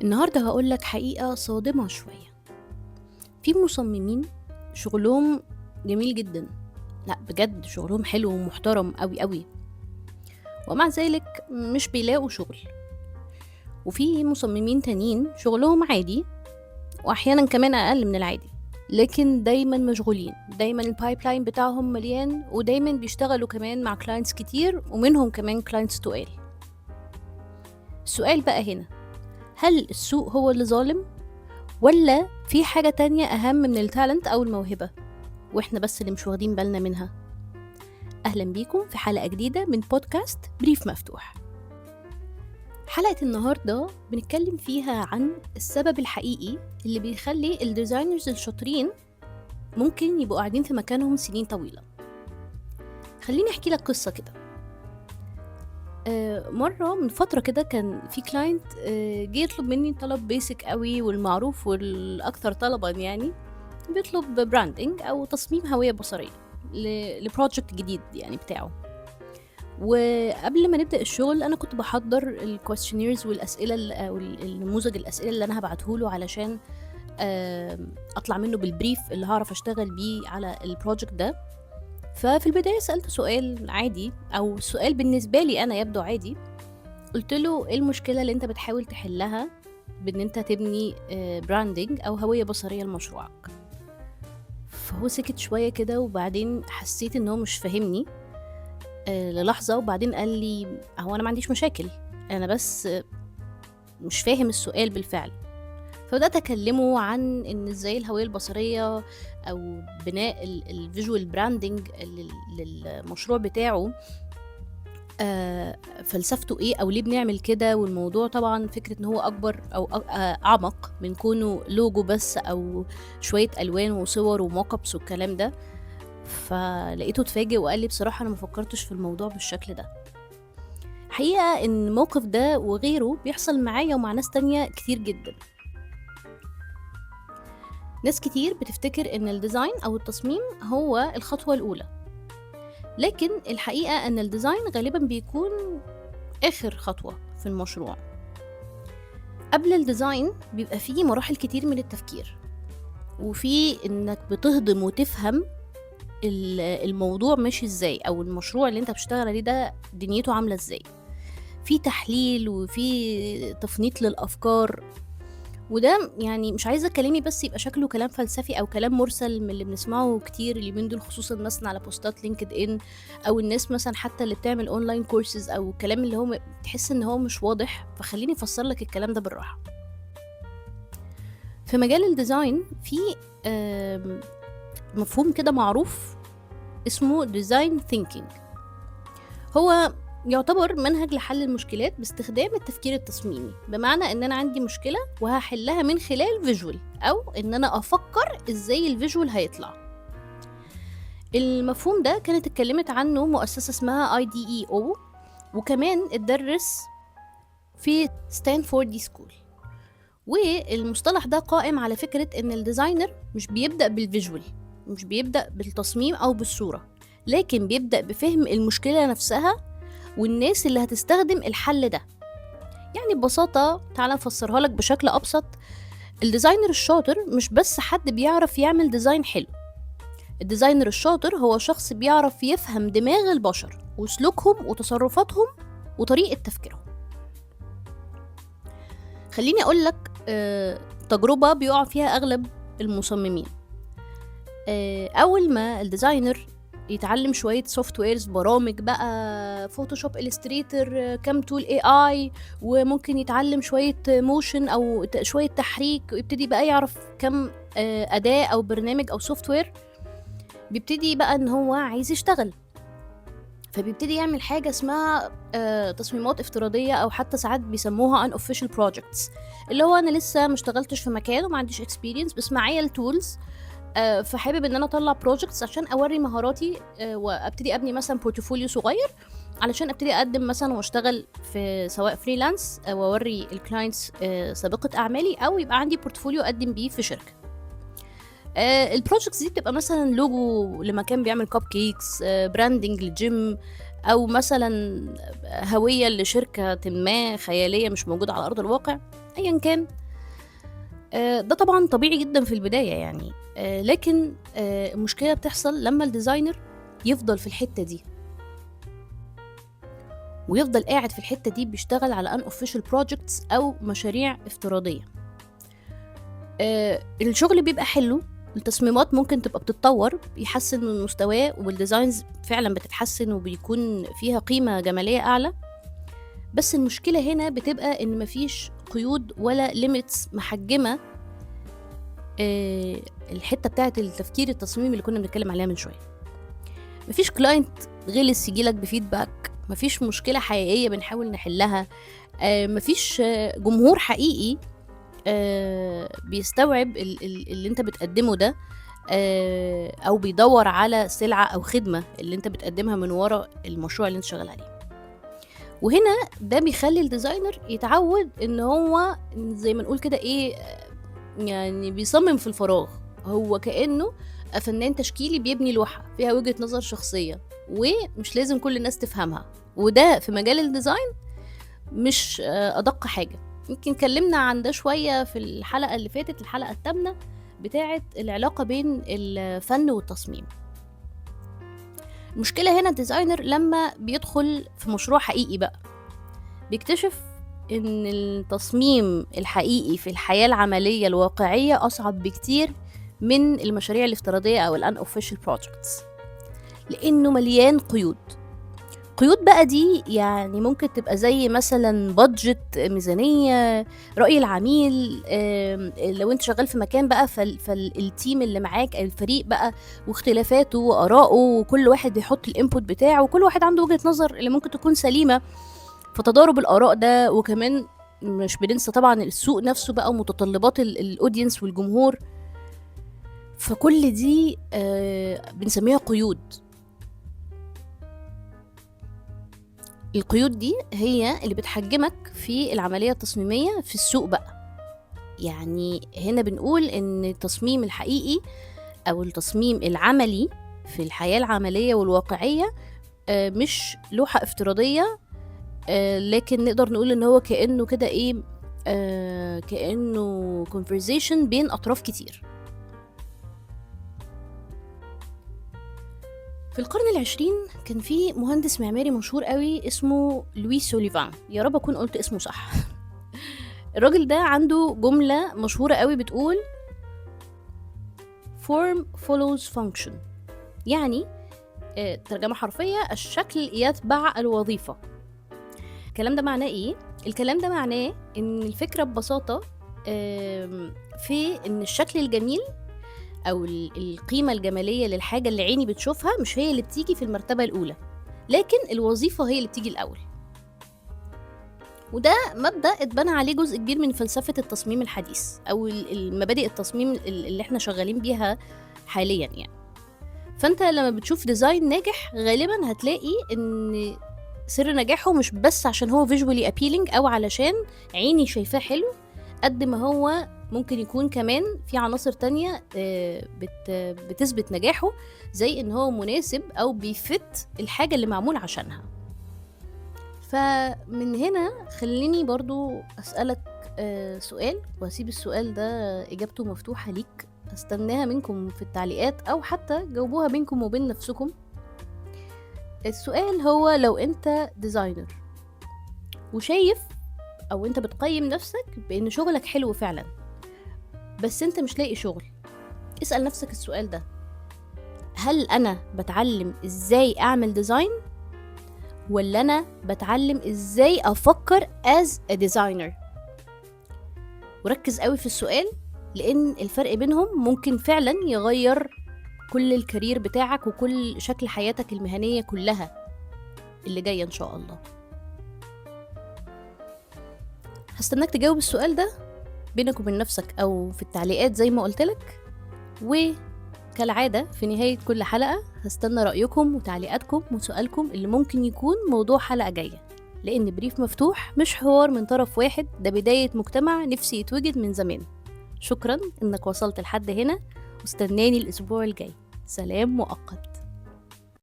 النهاردة هقول لك حقيقة صادمة شوية. في مصممين شغلهم جميل جدا، لا بجد شغلهم حلو ومحترم قوي قوي، ومع ذلك مش بيلاقوا شغل. وفي مصممين تانيين شغلهم عادي، واحيانا كمان اقل من العادي، لكن دايما مشغولين، دايما البايبلاين بتاعهم مليان، ودايما بيشتغلوا كمان مع كلاينتس كتير، ومنهم كمان كلاينتس تقال. السؤال بقى هنا، هل السوق هو اللي ظالم، ولا في حاجة تانية أهم من التالنت أو الموهبة وإحنا بس اللي مش واخدين بالنا منها؟ أهلا بيكم في حلقة جديدة من بودكاست بريف مفتوح. حلقة النهاردة بنتكلم فيها عن السبب الحقيقي اللي بيخلي الديزاينرز الشاطرين ممكن يبقوا قاعدين في مكانهم سنين طويلة. خليني أحكي لك قصة كده. مرة من فترة كده كان في كلاينت جه يطلب مني طلب بيسك قوي والمعروف والأكثر طلبا، يعني بيطلب براندنج او تصميم هوية بصرية لبروجكت جديد يعني بتاعه. وقبل ما نبدأ الشغل انا كنت بحضر الكويستشنيرز والاسئلة او النموذج الاسئلة اللي انا هبعته له علشان اطلع منه بالبريف اللي هعرف اشتغل بيه على البروجكت ده. ففي البداية سألت سؤال عادي، او سؤال بالنسبة لي انا يبدو عادي. قلت له ايه المشكلة اللي انت بتحاول تحلها بان انت تبني براندنج او هوية بصرية لمشروعك؟ فهو سكت شوية كده، وبعدين حسيت ان هو مش فاهمني للحظة، وبعدين قال لي هو انا ما عنديش مشاكل، انا بس مش فاهم السؤال بالفعل. فبدأت اكلمه عن ان ازاي الهوية البصرية او بناء الفيجوال براندنج للمشروع بتاعه فلسفته ايه، او ليه بنعمل كده. والموضوع طبعا فكرة ان هو اكبر او اعمق من كونه لوجو بس او شوية الوان وصور وموكبس والكلام ده. فلقيته اتفاجئ وقال لي بصراحة أنا مفكرتش في الموضوع بالشكل ده. حقيقة إن الموقف ده وغيره بيحصل معايا ومع ناس تانية كتير جدا. ناس كتير بتفتكر إن الديزاين أو التصميم هو الخطوة الأولى، لكن الحقيقة إن الديزاين غالبا بيكون آخر خطوة في المشروع. قبل الديزاين بيبقى فيه مراحل كتير من التفكير، وفي إنك بتهضم وتفهم الموضوع ماشي ازاي، او المشروع اللي انت بتشتغل عليه ده دنيته عاملة ازاي. في تحليل وفي تفنيط للأفكار، وده يعني مش عايزة كلامي بس يبقى شكله كلام فلسفي أو كلام مرسل من اللي بنسمعه كتير اليومين دول، خصوصا مثلا على بوستات لينكد إن، أو الناس مثلا حتى اللي بتعمل أونلاين كورسز، أو الكلام اللي هو تحس إن هو مش واضح. فخليني أفسر لك الكلام ده بالراحة. في مجال الديزاين في مفهوم كده معروف اسمه ديزاين ثينكينج. هو يعتبر منهج لحل المشكلات باستخدام التفكير التصميمي، بمعنى ان انا عندي مشكلة وهحلها من خلال فيجوال، او ان انا افكر ازاي الفيجوال هيطلع. المفهوم ده كانت اتكلمت عنه مؤسسة اسمها IDEO، وكمان اتدرس في ستانفورد دي سكول. والمصطلح ده قائم على فكرة ان الديزاينر مش بيبدأ بالفيجوال، مش بيبدأ بالتصميم او بالصورة، لكن بيبدأ بفهم المشكلة نفسها والناس اللي هتستخدم الحل ده. يعني ببساطة تعالى نفسرها لك بشكل أبسط. الديزاينر الشاطر مش بس حد بيعرف يعمل ديزاين حلو، الديزاينر الشاطر هو شخص بيعرف يفهم دماغ البشر وسلوكهم وتصرفاتهم وطريقة تفكيرهم. خليني أقول لك تجربة بيقع فيها أغلب المصممين. أول ما الديزاينر يتعلم شوية سوفت ويرز، برامج بقى، فوتوشوب، إليستريتر، كام تول AI، وممكن يتعلم شوية موشن أو شوية تحريك، ويبتدي بقى يعرف كم أداة أو برنامج أو سوفت وير. بيبتدي بقى إن هو عايز يشتغل، فبيبتدي يعمل حاجة اسمها تصميمات افتراضية، أو حتى ساعات بيسموها unofficial projects، اللي هو أنا لسه مشتغلتش في مكان وما عنديش experience، بس معايا التولز، فحابب ان انا اطلع بروجكتس عشان اوري مهاراتي، وابتدي ابني مثلا بورتفوليو صغير علشان ابتدي اقدم مثلا واشتغل في سواء فريلانس، واوري الكلاينتس سابقة اعمالي، او يبقى عندي بورتفوليو اقدم بيه في شركة. البروجكتس دي بتبقى مثلا لوجو لمكان بيعمل كاب كيكس، براندنج لجيم، او مثلا هوية لشركة ما خيالية مش موجودة على ارض الواقع، أيًا كان. ده طبعًا طبيعي جدًا في البداية يعني، لكن المشكلة بتحصل لمّا الdesigner يفضل في الحتّة دي، ويفضل قاعد في الحتّة دي بيشتغل على unofficial projects أو مشاريع افتراضية. الشغل بيبقى حلو، التصميمات ممكن تبقى بتتطوّر، بيحسّن من مستواه والdesigns فعلًا بتتحسّن وبيكون فيها قيمة جمالية أعلى، بس المشكلة هنا بتبقى إن ما فيش قيود ولا limits محجّمة الحتّة بتاعة التفكير التصميمي اللي كُنّا بنتكلّم عليها من شوية. ما فيش client غِلِس ييجي لك بfeedback، ما فيش مشكلة حقيقية بنحاول نحلّها، ما فيش جمهور حقيقي بيستوعب اللي أنت بتقدّمه ده، أو بيدوّر على سلعة أو خدمة اللي أنت بتقدّمها من ورا المشروع اللي أنت شغّال عليه. وهنا ده بيخلّي الdesigner يتعوّد إن هو زي ما نقول كده إيه، يعني بيصمم في الفراغ، هو كإنه فنان تشكيلي بيبني لوحة فيها وجهة نظر شخصية، ومش لازم كل الناس تفهمها، وده في مجال الديزاين مش أدق حاجة. يمكن اتكلمنا عن ده شوية في الحلقة اللي فاتت، الحلقة التامنة بتاعة العلاقة بين الفن والتصميم. المشكلة هنا الديزاينر لما بيدخل في مشروع حقيقي بقى بيكتشف إن التصميم الحقيقي في الحياة العملية الواقعية أصعب بكتير من المشاريع الافتراضية أو unofficial projects، لأنه مليان قيود. قيود بقى دي يعني ممكن تبقى زي مثلا بادجت، ميزانية، رأي العميل. لو انت شغال في مكان بقى فالتيم اللي معاك أو الفريق بقى واختلافاته وآراءه، وكل واحد بيحط الانبوت بتاعه، وكل واحد عنده وجهة نظر اللي ممكن تكون سليمة. فتضارب الآراء ده، وكمان مش بننسى طبعا السوق نفسه بقى ومتطلبات الاودينس والجمهور. فكل دي بنسميها قيود. القيود دي هي اللي بتحجمك في العملية التصميمية في السوق بقى. يعني هنا بنقول ان التصميم الحقيقي او التصميم العملي في الحياة العملية والواقعية مش لوحة افتراضية، لكن نقدر نقول ان هو كأنه كده ايه، كأنه conversation بين اطراف كتير. في القرن العشرين كان في مهندس معماري مشهور قوي اسمه لوي سوليفان، يا رب اكون قلت اسمه صح. الراجل ده عنده جملة مشهورة قوي بتقول form follows function، يعني ترجمة حرفية الشكل يتبع الوظيفة. الكلام ده معناه ايه؟ الكلام ده معناه ان الفكرة ببساطة في ان الشكل الجميل او القيمة الجمالية للحاجة اللي عيني بتشوفها مش هي اللي بتيجي في المرتبة الاولى، لكن الوظيفة هي اللي بتيجي الاول. وده مبدأ اتبنى عليه جزء كبير من فلسفة التصميم الحديث او المبادئ التصميم اللي احنا شغالين بيها حاليا يعني. فانت لما بتشوف ديزاين ناجح غالبا هتلاقي ان سر نجاحه مش بس عشان هو visually appealing او علشان عيني شايفاه حلو، قد ما هو ممكن يكون كمان في عناصر تانية بتثبت نجاحه، زي ان هو مناسب او بيفت الحاجة اللي معمول عشانها. فمن هنا خليني برضو أسألك سؤال، وهسيب السؤال ده إجابته مفتوحة ليك، استناها منكم في التعليقات أو حتى جاوبوها بينكم وبين نفسكم. السؤال هو لو أنت ديزاينر وشايف أو أنت بتقيم نفسك بأن شغلك حلو فعلا، بس أنت مش لاقي شغل، اسأل نفسك السؤال ده: هل أنا بتعلم إزاي أعمل ديزاين، ولا أنا بتعلم إزاي أفكر as a designer؟ وركز قوي في السؤال، لأن الفرق بينهم ممكن فعلا يغير كل الكارير بتاعك وكل شكل حياتك المهنية كلها اللي جاية إن شاء الله. هستناك تجاوب السؤال ده بينك وبين نفسك أو في التعليقات زي ما قلتلك. وكالعادة في نهاية كل حلقة هستنى رأيكم وتعليقاتكم وسؤالكم اللي ممكن يكون موضوع حلقة جاية، لأن بريف مفتوح مش حوار من طرف واحد، ده بداية مجتمع نفسي يتوجد من زمان. شكرا إنك وصلت لحد هنا، واستناني الأسبوع الجاي. سلام مؤقت.